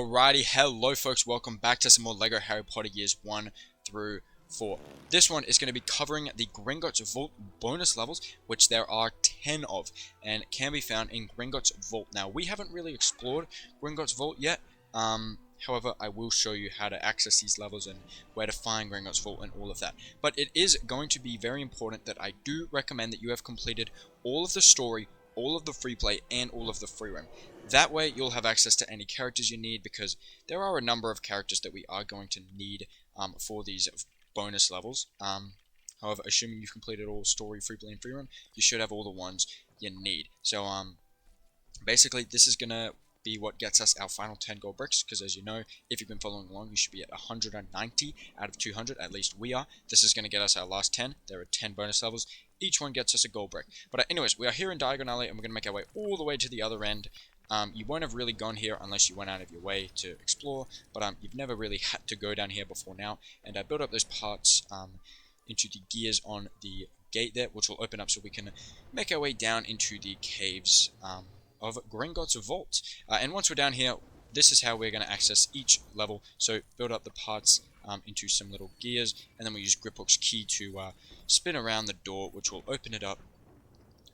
Alrighty, hello folks, welcome back to some more LEGO Harry Potter Years 1 through 4. This one is going to be covering the Gringotts Vault Bonus Levels, which there are 10 of, and can be found in Gringotts Vault. Now, we haven't really explored Gringotts Vault yet, however, I will show you how to access these levels and where to find Gringotts Vault and all of that. But it is going to be very important that I do recommend that you have completed all of the story, all of the free play, and all of the free roam. That way you'll have access to any characters you need, because there are a number of characters that we are going to need for these bonus levels. However, assuming you've completed all story, free play, and free roam, you should have all the ones you need. So basically this is going to be what gets us our final 10 gold bricks, because as you know, if you've been following along, you should be at 190 out of 200, at least we are. This is going to get us our last 10. There are 10 bonus levels. Each one gets us a gold brick. But anyways, we are here in Diagon Alley, and we're going to make our way all the way to the other end. You won't have really gone here unless you went out of your way to explore, but you've never really had to go down here before now. And I built up those parts into the gears on the gate there, which will open up so we can make our way down into the caves of Gringotts Vault. And once we're down here, this is how we're going to access each level. So build up the parts into some little gears, and then we use Griphook's key to spin around the door, which will open it up.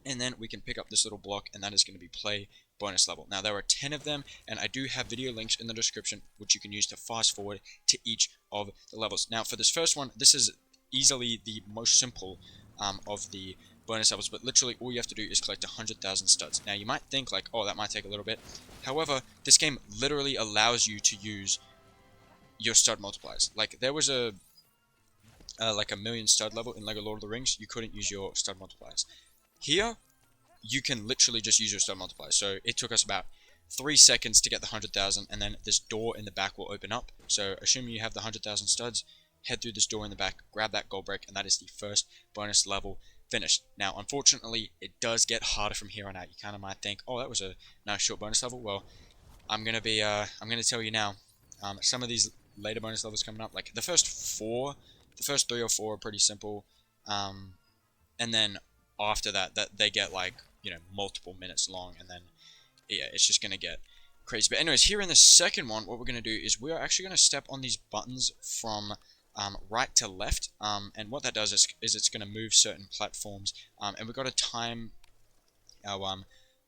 And then we can pick up this little block, and that is going to be play bonus level. Now, there are 10 of them, and I do have video links in the description, which you can use to fast forward to each of the levels. Now, for this first one, this is easily the most simple of the bonus levels, but literally all you have to do is collect 100,000 studs. Now, you might think like, oh, that might take a little bit. However, this game literally allows you to use your stud multipliers. Like, there was a million stud level in LEGO Lord of the Rings. You couldn't use your stud multipliers. Here, you can literally just use your stud multipliers. So it took us about 3 seconds to get the 100,000, and then this door in the back will open up. So assuming you have the 100,000 studs, head through this door in the back, grab that gold brick, and that is the first bonus level finished. Now, unfortunately, it does get harder from here on out. You kind of might think, oh, that was a nice short bonus level. Well, I'm gonna tell you now. Some of these later bonus levels coming up, like the first 3 or 4 are pretty simple, and then after that they get like, you know, multiple minutes long, and then yeah, it's just gonna get crazy. But anyways, here in the second one, what we're gonna do is we're actually gonna step on these buttons from right to left, and what that does is it's gonna move certain platforms, and we've got to time our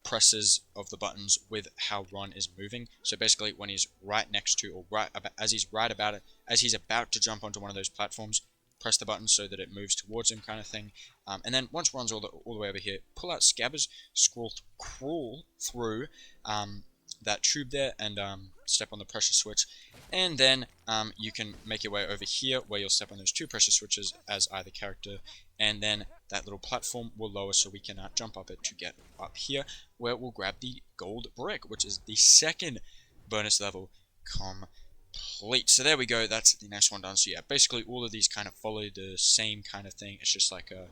presses of the buttons with how Ron is moving. So basically, when he's right next to, or as he's about to jump onto one of those platforms, press the button so that it moves towards him, kind of thing. And then once Ron's all the way over here, pull out Scabbers, crawl through that tube there, and step on the pressure switch. And then you can make your way over here, where you'll step on those 2 pressure switches as either character, and then that little platform will lower so we can jump up it to get up here, where we'll grab the gold brick, which is the second bonus level complete. So there we go, that's the next one done. So yeah, basically all of these kind of follow the same kind of thing. It's just like a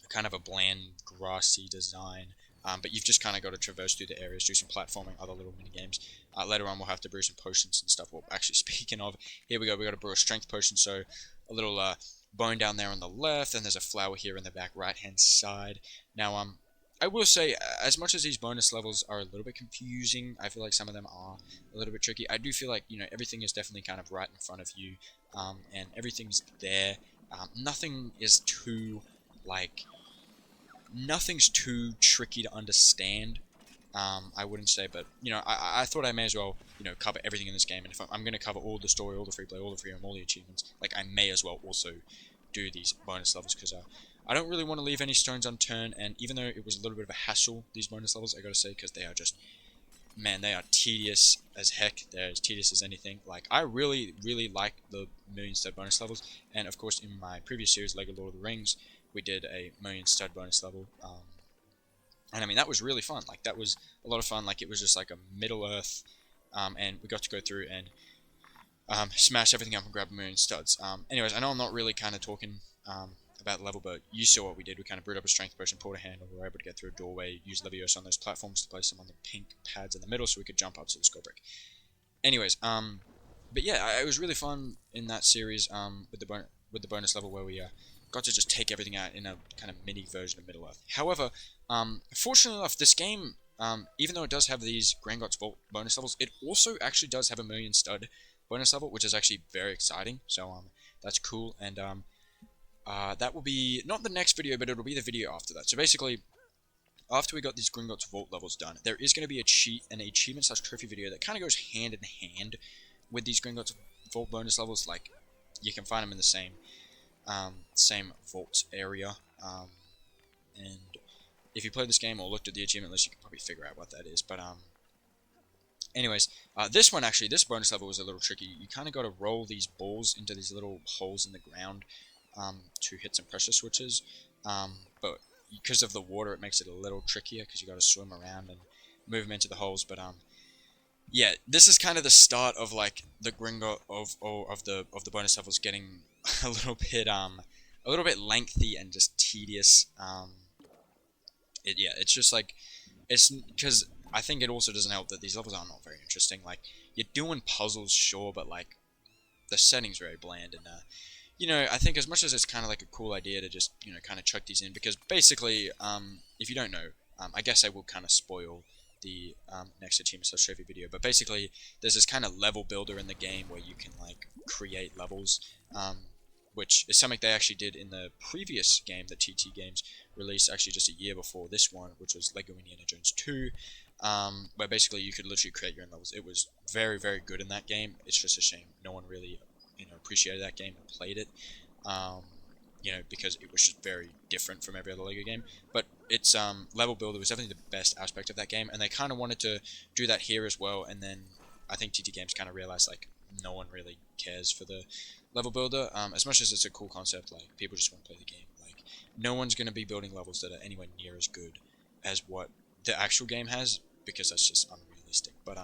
kind of a bland grassy design, but you've just kind of got to traverse through the areas, do some platforming, other little mini games. Later on we'll have to brew some potions and stuff. Well, actually, speaking of, here we go, we got to brew a strength potion. So a little bone down there on the left, and there's a flower here in the back right hand side. Now I will say, as much as these bonus levels are a little bit confusing, I feel like some of them are a little bit tricky. I do feel like, you know, everything is definitely kind of right in front of you, and everything's there. Nothing is too, like, nothing's too tricky to understand, I wouldn't say, but, you know, I thought I may as well, you know, cover everything in this game, and if I'm going to cover all the story, all the free play, all the free roam, all the achievements, like, I may as well also do these bonus levels, because I don't really want to leave any stones unturned. And even though it was a little bit of a hassle, these bonus levels, I gotta say, because they are just, man, they are tedious as heck. They're as tedious as anything. Like, I really, really like the million stud bonus levels, and of course, in my previous series, LEGO Lord of the Rings, we did a million stud bonus level, and I mean, that was really fun. Like, that was a lot of fun. Like, it was just like a Middle Earth, and we got to go through and smash everything up and grab a million studs. Anyways, I know I'm not really kind of talking about the level, but you saw what we did. We kind of brewed up a strength potion, pulled a handle, we were able to get through a doorway, use Leviosa on those platforms to place them on the pink pads in the middle so we could jump up to the skull brick. Anyways, but yeah, it was really fun in that series, with the bonus level, where we got to just take everything out in a kind of mini version of Middle Earth. However, fortunately enough, this game even though it does have these Gringotts Vault bonus levels, it also actually does have a million stud bonus level, which is actually very exciting. So that's cool, and that will be not the next video, but it'll be the video after that. So basically, after we got these Gringotts Vault levels done, there is going to be an achievement / trophy video that kind of goes hand in hand with these Gringotts Vault bonus levels. Like, you can find them in the same vault area, and if you played this game or looked at the achievement list, you can probably figure out what that is. But anyways, this one actually, this bonus level was a little tricky. You kind of got to roll these balls into these little holes in the ground to hit some pressure switches, but because of the water, it makes it a little trickier because you got to swim around and move them into the holes. But yeah, this is kind of the start of like the Gringot of the bonus levels getting a little bit lengthy and just tedious. Yeah, it's just like, it's because I think it also doesn't help that these levels are not very interesting. Like, you're doing puzzles, sure, but like the setting's very bland, and you know, I think as much as it's kind of like a cool idea to just, you know, kind of chuck these in, because basically, if you don't know, I guess I will kind of spoil the next achievement / trophy video, but basically, there's this kind of level builder in the game where you can like create levels, which is something they actually did in the previous game that TT Games released, actually just a year before this one, which was Lego Indiana Jones 2, where basically you could literally create your own levels. It was very, very good in that game. It's just a shame no one really, you know, appreciated that game and played it, you know, because it was just very different from every other Lego game. But its level builder was definitely the best aspect of that game, and they kind of wanted to do that here as well. And then I think TT Games kind of realized like no one really cares for the level builder, as much as it's a cool concept. Like, people just want to play the game. Like, no one's going to be building levels that are anywhere near as good as what the actual game has, because that's just unrealistic. But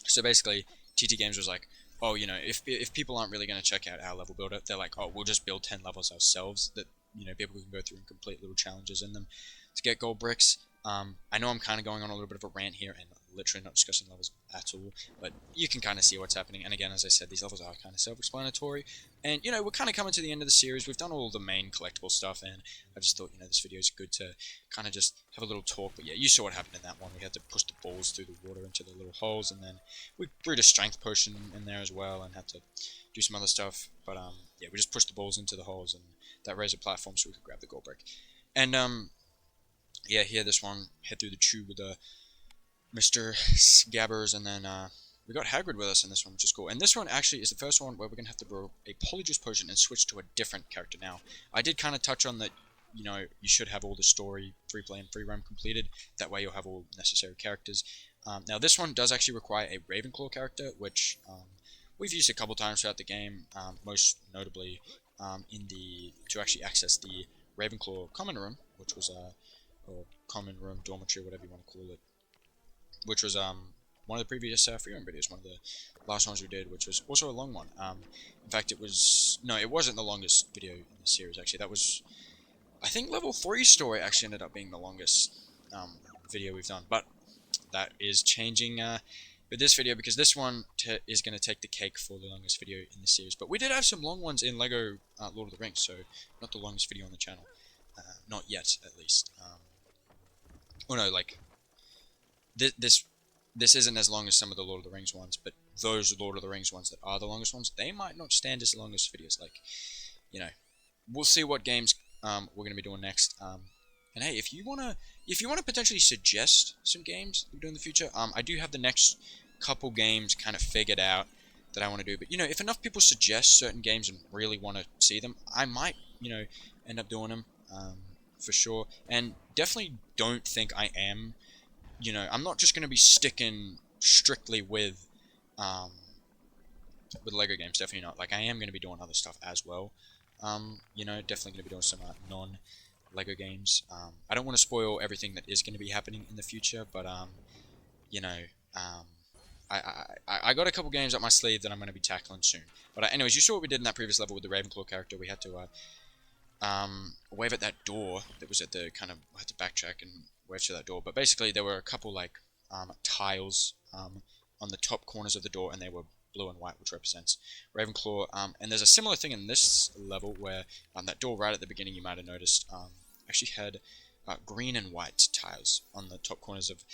so basically, TT Games was like, oh, you know, if people aren't really going to check out our level builder, they're like, oh, we'll just build 10 levels ourselves that, you know, people can go through and complete little challenges in them to get gold bricks. I know I'm kind of going on a little bit of a rant here and literally not discussing levels at all, but you can kind of see what's happening. And again, as I said, these levels are kind of self-explanatory. And, you know, we're kind of coming to the end of the series. We've done all the main collectible stuff, and I just thought, you know, this video is good to kind of just have a little talk. But yeah, you saw what happened in that one. We had to push the balls through the water into the little holes, and then we brewed a strength potion in there as well and had to do some other stuff. But yeah, we just pushed the balls into the holes, and that raised a platform so we could grab the gold brick. And yeah, here, this one, head through the tube with Mr. Scabbers, and then we got Hagrid with us in this one, which is cool. And this one actually is the first one where we're going to have to brew a Polyjuice potion and switch to a different character. Now, I did kind of touch on that, you know, you should have all the story, free play, and free roam completed. That way you'll have all necessary characters. Now, this one does actually require a Ravenclaw character, which we've used a couple times throughout the game, most notably to actually access the Ravenclaw common room, which was or common room, dormitory, whatever you want to call it, which was one of the previous free roam videos, one of the last ones we did, which was also a long one. In fact, it wasn't the longest video in the series, actually. That was, I think, level 3 story actually ended up being the longest video we've done, but that is changing with this video, because this one is going to take the cake for the longest video in the series. But we did have some long ones in Lego Lord of the Rings, so not the longest video on the channel. Not yet, at least. Oh no, like, this isn't as long as some of the Lord of the Rings ones, but those Lord of the Rings ones that are the longest ones, they might not stand as long as videos. Like, you know, we'll see what games we're gonna be doing next. And hey, if you wanna potentially suggest some games we do in the future, I do have the next couple games kind of figured out that I want to do. But, you know, if enough people suggest certain games and really want to see them, I might, you know, end up doing them. For sure. And definitely don't think I am, you know, I'm not just going to be sticking strictly with Lego games, definitely not. Like, I am going to be doing other stuff as well. You know, definitely going to be doing some non-Lego games. I don't want to spoil everything that is going to be happening in the future, but, you know, I got a couple games up my sleeve that I'm going to be tackling soon. But anyways, you saw what we did in that previous level with the Ravenclaw character. We had to wave at that door that was at the kind of, I had to backtrack and wave to that door. But basically, there were a couple like tiles on the top corners of the door, and they were blue and white, which represents Ravenclaw. And there's a similar thing in this level where that door right at the beginning, you might have noticed, actually had green and white tiles on the top corners of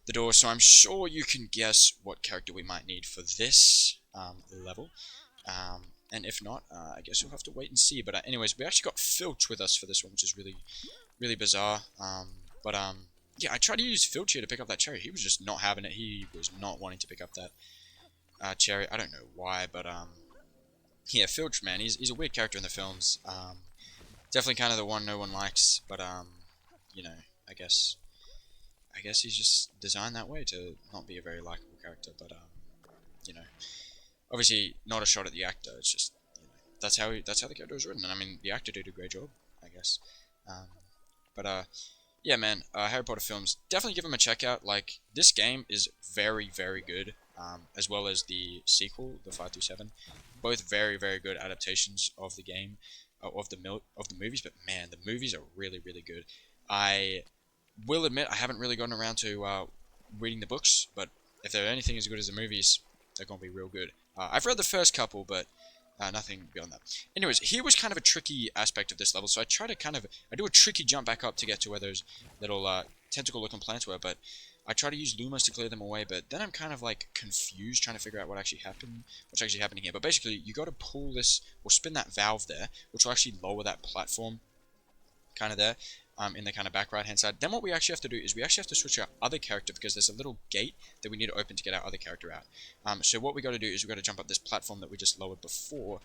the door, so I'm sure you can guess what character we might need for this level. And if not, I guess we'll have to wait and see. But anyways, we actually got Filch with us for this one, which is really bizarre. Yeah, I tried to use Filch here to pick up that cherry. He was just not having it. He was not wanting to pick up that cherry. I don't know why, but yeah, Filch, man, he's a weird character in the films. Definitely kind of the one no one likes, but you know, I guess he's just designed that way to not be a very likable character. But you know, obviously not a shot at the actor. It's just, you know, that's how the character was written. And I mean, the actor did a great job, I guess. Yeah, man, Harry Potter films, definitely give them a check out. Like, this game is very, very good, as well as the sequel, the 5 through 7. Both very, very good adaptations of the game, of the movies. But man, the movies are really, really good. I will admit I haven't really gotten around to reading the books, but if they're anything as good as the movies, they're gonna be real good. I've read the first couple, but nothing beyond that. Anyways, here was kind of a tricky aspect of this level, so I try to I do a tricky jump back up to get to where those little tentacle-looking plants were, but I try to use Lumos to clear them away, but then I'm kind of like confused trying to figure out what's actually happening here. But basically, you got to pull this, or spin that valve there, which will actually lower that platform kind of there. In the kind of back right hand side. Then what we actually have to do is we actually have to switch our other character, because there's a little gate that we need to open to get our other character out. So what we got to do is we got to jump up this platform that we just lowered before,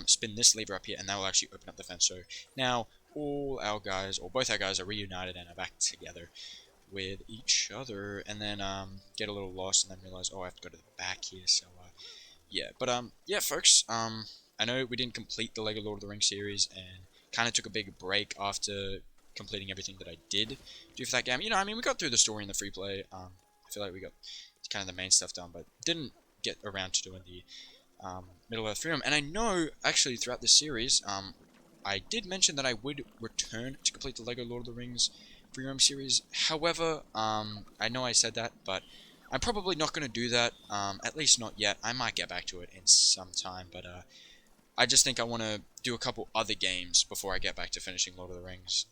spin this lever up here, and that will actually open up the fence. So now all our guys, or both our guys, are reunited and are back together with each other, and then get a little lost and then realize, oh, I have to go to the back here. So yeah, but yeah, folks, I know we didn't complete the Lego Lord of the Rings series and kind of took a big break after completing everything that I did do for that game. You know, I mean, we got through the story in the free play. I feel like we got kind of the main stuff done, but didn't get around to doing the Middle-earth free roam. And I know, actually, throughout this series, I did mention that I would return to complete the Lego Lord of the Rings free roam series. However, I know I said that, but I'm probably not going to do that, at least not yet. I might get back to it in some time, but I just think I want to do a couple other games before I get back to finishing Lord of the Rings.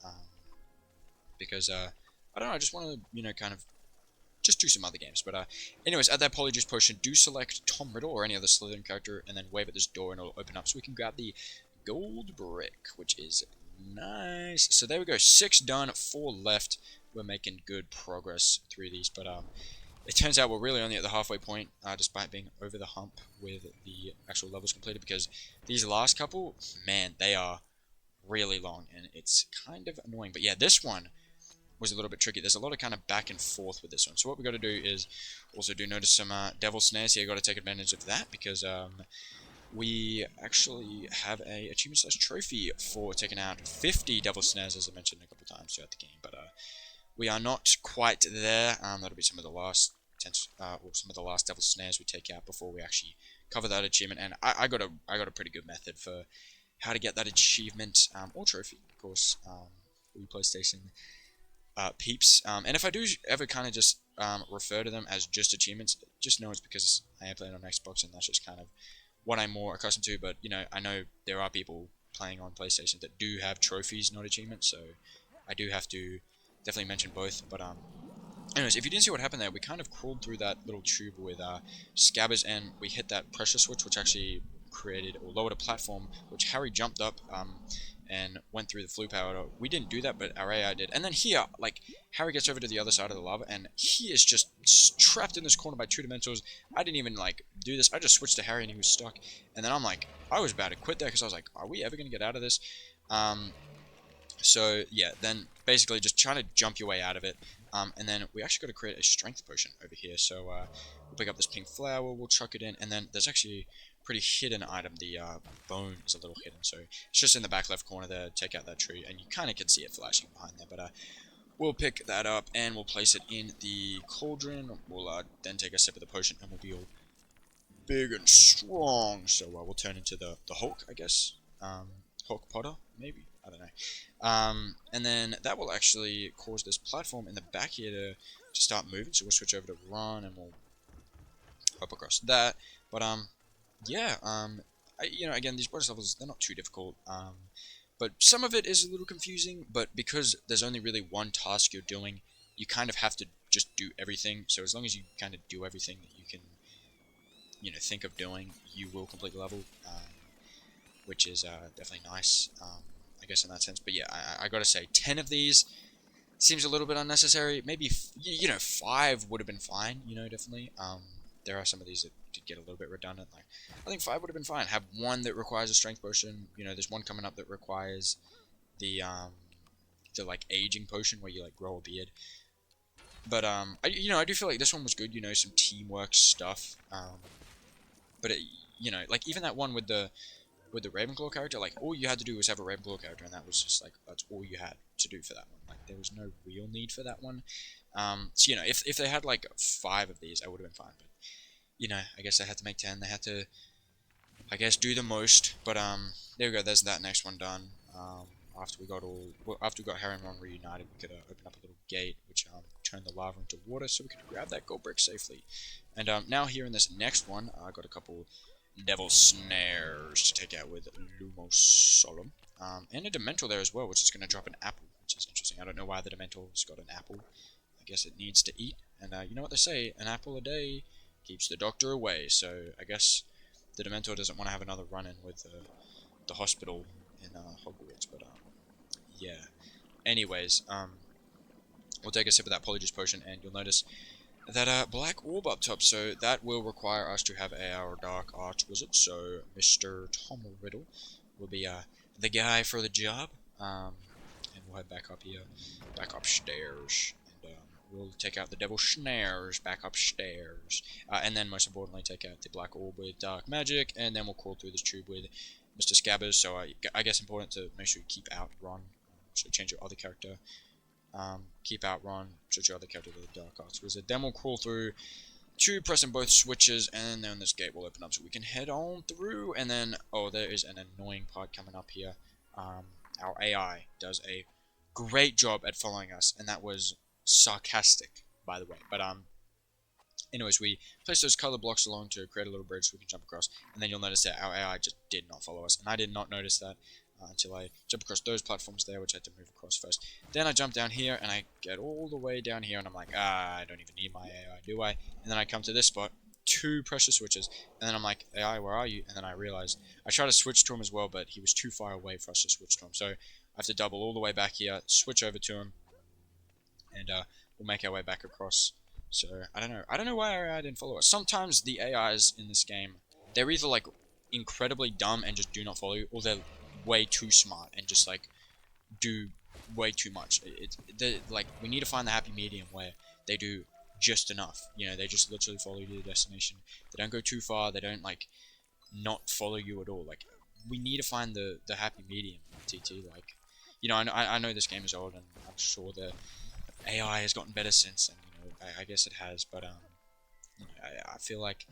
Because, I don't know, I just want to, you know, kind of just do some other games. But, anyways, at that Polyjuice Potion, do select Tom Riddle or any other Slytherin character, and then wave at this door and it'll open up so we can grab the gold brick, which is nice. So there we go, 6 done, 4 left. We're making good progress through these, but, it turns out we're really only at the halfway point, despite being over the hump with the actual levels completed, because these last couple, man, they are really long, and it's kind of annoying. But yeah, this one was a little bit tricky. There's a lot of kind of back and forth with this one. So what we got to do is also notice some devil snares here. Got to take advantage of that, because we actually have a achievement/trophy for taking out 50 devil snares, as I mentioned a couple times throughout the game. But we are not quite there. That'll be some of the last devil snares we take out before we actually cover that achievement. And I got a pretty good method for how to get that achievement or trophy, of course, for you PlayStation peeps. And if I do ever kind of just refer to them as just achievements, just know it's because I am playing on Xbox, and that's just kind of what I'm more accustomed to. But you know, I know there are people playing on PlayStation that do have trophies, not achievements, so I do have to definitely mention both. But anyways, if you didn't see what happened there, we kind of crawled through that little tube with scabbers, and we hit that pressure switch, which actually created or lowered a platform, which Harry jumped up and went through the flue power. We didn't do that, but our AI did. And then here, like, Harry gets over to the other side of the lava, and he is just trapped in this corner by 2 dimensionals. I didn't even, like, do this. I just switched to Harry, and he was stuck. And then I'm like, I was about to quit there, because I was like, are we ever going to get out of this? So, yeah, then basically just trying to jump your way out of it. And then we actually got to create a strength potion over here. So, we'll pick up this pink flower, we'll chuck it in, and then there's actually pretty hidden item. The bone is a little hidden, so it's just in the back left corner there. Take out that tree, and you kind of can see it flashing behind there. But we'll pick that up and we'll place it in the cauldron. We'll then take a sip of the potion, and we'll be all big and strong. So we'll turn into the Hulk, I guess. Hulk Potter, maybe, I don't know. And then that will actually cause this platform in the back here to start moving. So we'll switch over to run, and we'll hop across that. But yeah, you know, again, these bonus levels, they're not too difficult. But some of it is a little confusing, but because there's only really one task you're doing, you kind of have to just do everything. So as long as you kind of do everything that you can, think of doing, you will complete the level, which is definitely nice, I guess, in that sense. But yeah, I gotta say, 10 of these seems a little bit unnecessary. Maybe, 5 would have been fine, definitely. There are some of these that did get a little bit redundant. Like, I think 5 would have been fine. Have one that requires a strength potion. There's one coming up that requires the like aging potion where you like grow a beard. But I do feel like this one was good. Some teamwork stuff. But like even that one with the Ravenclaw character, like all you had to do was have a Ravenclaw character, and that was just like that's all you had to do for that one. Like there was no real need for that one. So if they had like 5 of these, I would have been fine. But I guess they had to make 10. They had to, I guess, do the most. But there we go. There's that next one done. After we got Harry and Ron reunited, we could open up a little gate, which turned the lava into water, so we could grab that gold brick safely. And now here in this next one, I got a couple devil snares to take out with Lumos Solum, and a Dementor there as well, which is going to drop an apple, which is interesting. I don't know why the Dementor's got an apple. I guess it needs to eat, and you know what they say, an apple a day keeps the doctor away, so I guess the Dementor doesn't want to have another run-in with the hospital in Hogwarts, but yeah. Anyways, we'll take a sip of that Polyjuice potion, and you'll notice that black orb up top, so that will require us to have our Dark Arts Wizard, so Mr. Tom Riddle will be the guy for the job, and we'll head back up here, back upstairs, and we'll take out the Devil Snares back upstairs, and then most importantly take out the black orb with Dark Magic, and then we'll crawl through this tube with Mr. Scabbers, so I guess important to make sure you keep out Ron, so change your other character. Keep out Ron, switch your other character to the Dark Arts Wizard. Then we'll crawl through to pressing both switches, and then this gate will open up so we can head on through. And then, oh, there is an annoying part coming up here. Our AI does a great job at following us, and that was sarcastic, by the way. But anyways, we place those color blocks along to create a little bridge so we can jump across, and then you'll notice that our AI just did not follow us, and I did not notice that until I jump across those platforms there, which I had to move across first. Then I jump down here, and I get all the way down here, and I'm like, I don't even need my AI, do I? And then I come to this spot, 2 pressure switches, and then I'm like, AI, where are you? And then I realized I tried to switch to him as well, but he was too far away for us to switch to him, so I have to double all the way back here, switch over to him, and we'll make our way back across. So, I don't know why our AI didn't follow us. Sometimes the AIs in this game, they're either like incredibly dumb and just do not follow you, or they're way too smart and just like do way too much. Like we need to find the happy medium where they do just enough. They just literally follow you to the destination. They don't go too far. They don't like not follow you at all. Like we need to find the happy medium in TT. Like I know this game is old, and I'm sure the AI has gotten better since, and I guess it has, but I feel like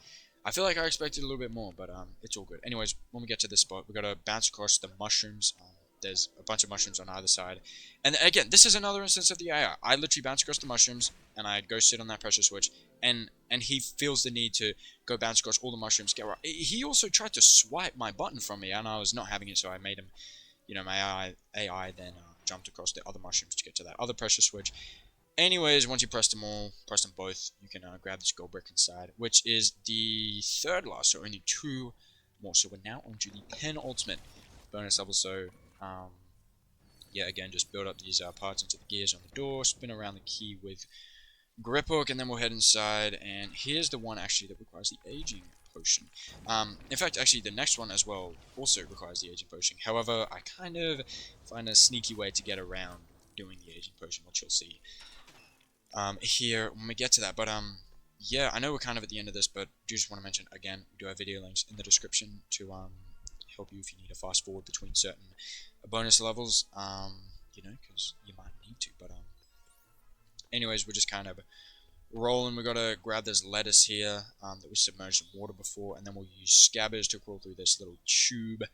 I expected a little bit more, but it's all good. Anyways, when we get to this spot, we gotta bounce across the mushrooms. There's a bunch of mushrooms on either side, and again, this is another instance of the AI. I literally bounce across the mushrooms, and I go sit on that pressure switch, and he feels the need to go bounce across all the mushrooms. Get right. He also tried to swipe my button from me, and I was not having it, so I made him, my AI then jumped across the other mushrooms to get to that other pressure switch. Anyways, once you press them both, you can grab this gold brick inside, which is the 3rd last, so only 2 more. So we're now on to the penultimate bonus level. So, yeah, again, just build up these parts into the gears on the door, spin around the key with grip hook, and then we'll head inside. And here's the one actually that requires the aging potion. In fact, actually, the next one as well also requires the aging potion. However, I kind of find a sneaky way to get around doing the aging potion, which you'll see here when we get to that. But yeah, I know we're kind of at the end of this, but do just want to mention again, we do have video links in the description to help you if you need to fast forward between certain bonus levels, because you might need to. But anyways, we're just kind of rolling. We gotta grab this lettuce here that we submerged in water before, and then we'll use scabbers to crawl through this little tube.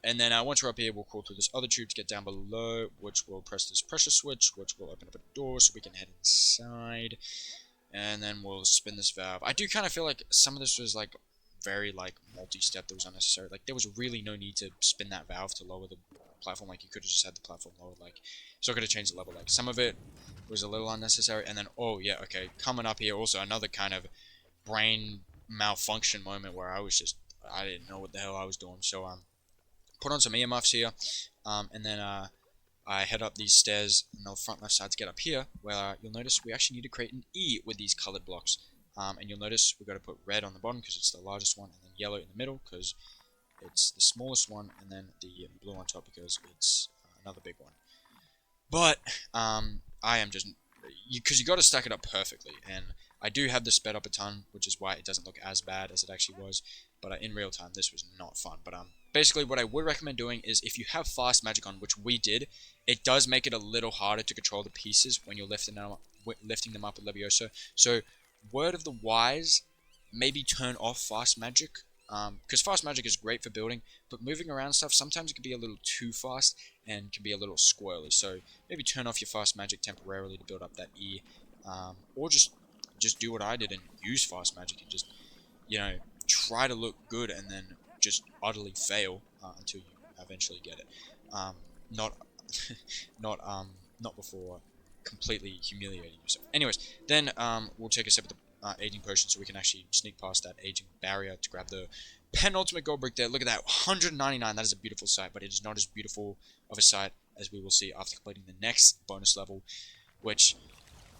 And then once we're up here, we'll crawl through this other tube to get down below, which will press this pressure switch, which will open up a door so we can head inside, and then we'll spin this valve. I do kind of feel like some of this was like very like multi-step that was unnecessary. Like there was really no need to spin that valve to lower the platform. Like you could have just had the platform lowered. Like so I could have changed the level. Like some of it was a little unnecessary. And then oh yeah, okay, coming up here also another kind of brain malfunction moment where I didn't know what the hell I was doing. So put on some earmuffs here, and then I head up these stairs on the front left side to get up here, where you'll notice we actually need to create an E with these colored blocks. And you'll notice we've got to put red on the bottom because it's the largest one, and then yellow in the middle because it's the smallest one, and then the blue on top because it's another big one. But I am just because you got to stack it up perfectly, and I do have this sped up a ton, which is why it doesn't look as bad as it actually was. But in real time, this was not fun. But basically, what I would recommend doing is if you have fast magic on, which we did, it does make it a little harder to control the pieces when you're lifting them up with Leviosa. So, word of the wise, maybe turn off fast magic. Because fast magic is great for building, but moving around stuff sometimes it can be a little too fast and can be a little squirrely. So maybe turn off your fast magic temporarily to build up that E, or just do what I did and use fast magic and just try to look good and then just utterly fail until you eventually get it. Not not before completely humiliating yourself. Anyways, then we'll take a sip of the aging potion so we can actually sneak past that aging barrier to grab the penultimate gold brick there. Look at that, 199. That is a beautiful sight, but it is not as beautiful of a sight as we will see after completing the next bonus level, which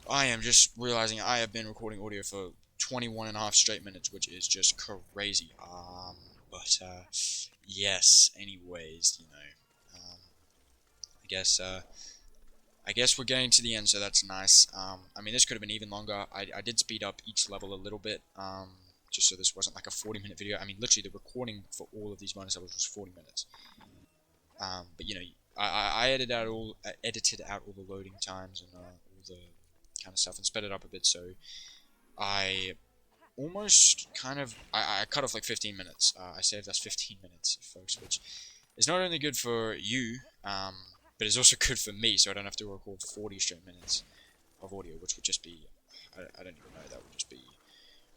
I am just realizing I have been recording audio for 21 and a half straight minutes, which is just crazy. But yes, anyways, I guess we're getting to the end, so that's nice. I mean, this could have been even longer. I did speed up each level a little bit, just so this wasn't like a 40-minute video. I mean, literally, the recording for all of these bonus levels was 40 minutes. But I edited out all the loading times and all the kind of stuff and sped it up a bit. So I almost I cut off like 15 minutes. I saved us 15 minutes, folks, which is not only good for you, but it's also good for me, so I don't have to record 40 straight minutes of audio, which would just be, I don't even know, that would just be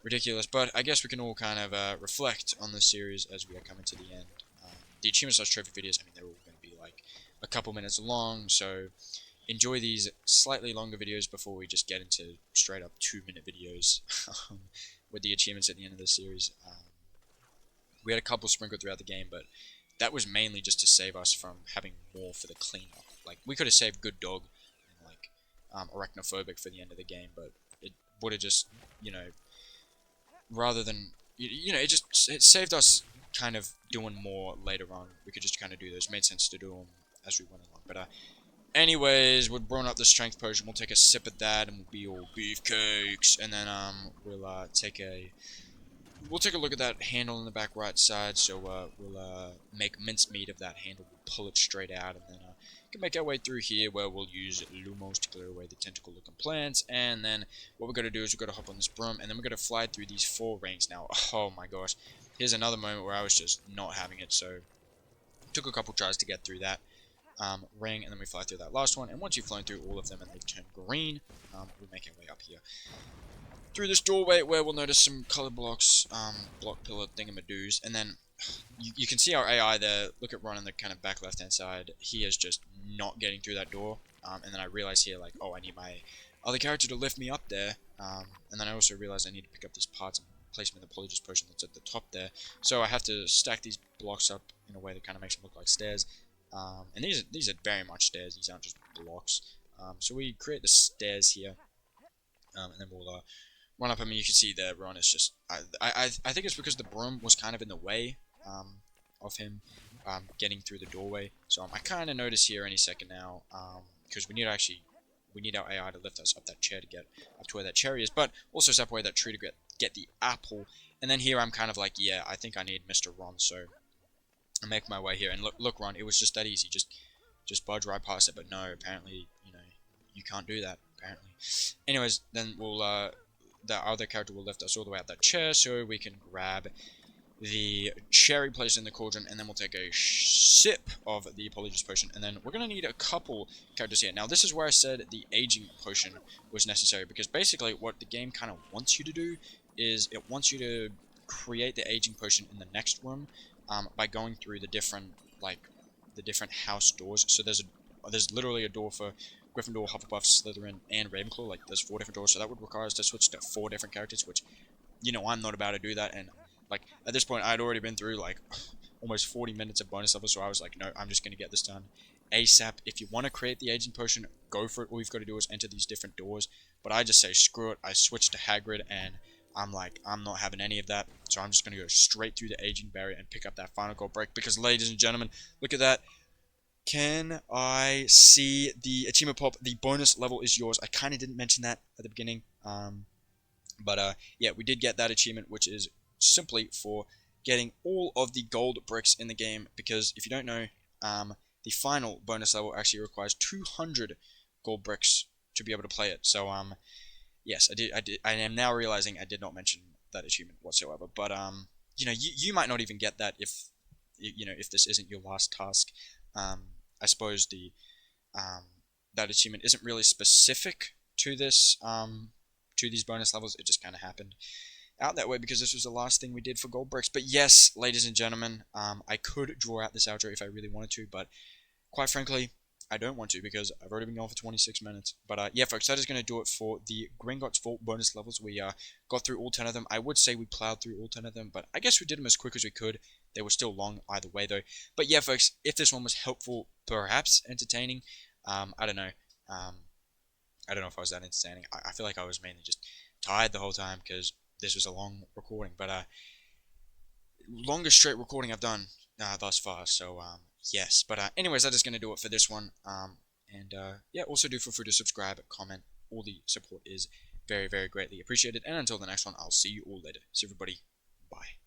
ridiculous. But I guess we can all kind of reflect on this series as we are coming to the end. The achievement/trophy videos, I mean, they're all going to be like a couple minutes long, so enjoy these slightly longer videos before we just get into straight up 2-minute videos with the achievements at the end of the series. We had a couple sprinkled throughout the game, but that was mainly just to save us from having more for the cleanup. Like, we could have saved Good Dog and, like, Arachnophobic for the end of the game, but it would have just, rather than, it saved us kind of doing more later on. We could just kind of do those. It made sense to do them as we went along. But, anyways, we've brought up the strength potion. We'll take a sip of that, and we'll be all beefcakes. And then, we'll take a look at that handle in the back right side, so we'll make mincemeat of that handle. We'll pull it straight out, and then can make our way through here where we'll use Lumos to clear away the tentacle-looking plants, and then what we're going to do is we're going to hop on this broom, and then we're going to fly through these 4 rings. Now, oh my gosh, here's another moment where I was just not having it, so took a couple tries to get through that ring, and then we fly through that last one, and once you've flown through all of them and they've turned green, we'll make our way up here through this doorway where we'll notice some colored blocks, block pillar thingamadoos, and then you can see our AI there. Look at Ron in the kind of back left hand side. He is just not getting through that door, and then I realize here, like, oh, I need my other character to lift me up there, and then I also realize I need to pick up these parts and place them in the Polyjuice potion that's at the top there, so I have to stack these blocks up in a way that kind of makes them look like stairs, and these are very much stairs. These aren't just blocks, so we create the stairs here, and then we'll run up. I mean, you can see there, Ron is just, I think it's because the broom was kind of in the way of him getting through the doorway. So I kind of notice here any second now, because we need our AI to lift us up that chair to get up to where that cherry is, but also separate that tree to get the apple. And then here I'm kind of like, yeah, I think I need Mr. Ron, so I make my way here. And look, Ron, it was just that easy. Just budge right past it. But no, apparently, you can't do that. Apparently. Anyways, then we'll the other character will lift us all the way up that chair so we can grab the cherry placed in the cauldron, and then we'll take a sip of the Polyjuice potion, and then we're going to need a couple characters here. Now, this is where I said the aging potion was necessary, because basically what the game kind of wants you to do is it wants you to create the aging potion in the next room by going through the different house doors. So there's literally a door for Gryffindor, Hufflepuff, Slytherin, and Ravenclaw. Like there's 4 different doors, so that would require us to switch to 4 different characters, which I'm not about to do that. And like at this point, I'd already been through like almost 40 minutes of bonus levels, so I was like, no, I'm just gonna get this done ASAP. If you want to create the aging potion, go for it. All you've got to do is enter these different doors. But I just say screw it. I switched to Hagrid, and I'm like, I'm not having any of that. So I'm just gonna go straight through the aging barrier and pick up that final gold brick. Because, ladies and gentlemen, look at that. Can I see the achievement pop? The bonus level is yours. I kind of didn't mention that at the beginning. But yeah, we did get that achievement, which is simply for getting all of the gold bricks in the game. Because if you don't know, the final bonus level actually requires 200 gold bricks to be able to play it. So yes, I am now realizing I did not mention that achievement whatsoever. But you might not even get that if if this isn't your last task. I suppose that achievement isn't really specific to this to these bonus levels. It just kind of happened out that way because this was the last thing we did for gold bricks. But yes, ladies and gentlemen, I could draw out this outro if I really wanted to, but quite frankly, I don't want to because I've already been going for 26 minutes. But yeah, folks, that is going to do it for the Gringotts Vault bonus levels. We got through all 10 of them. I would say we plowed through all 10 of them, but I guess we did them as quick as we could. They were still long either way, though. But yeah, folks, if this one was helpful, perhaps entertaining, I don't know. I don't know if I was that entertaining. I feel like I was mainly just tired the whole time because this was a long recording. But longest straight recording I've done thus far. So yes. But anyways, that is going to do it for this one. And yeah, also do feel free to subscribe, comment. All the support is very, very greatly appreciated. And until the next one, I'll see you all later. So everybody, bye.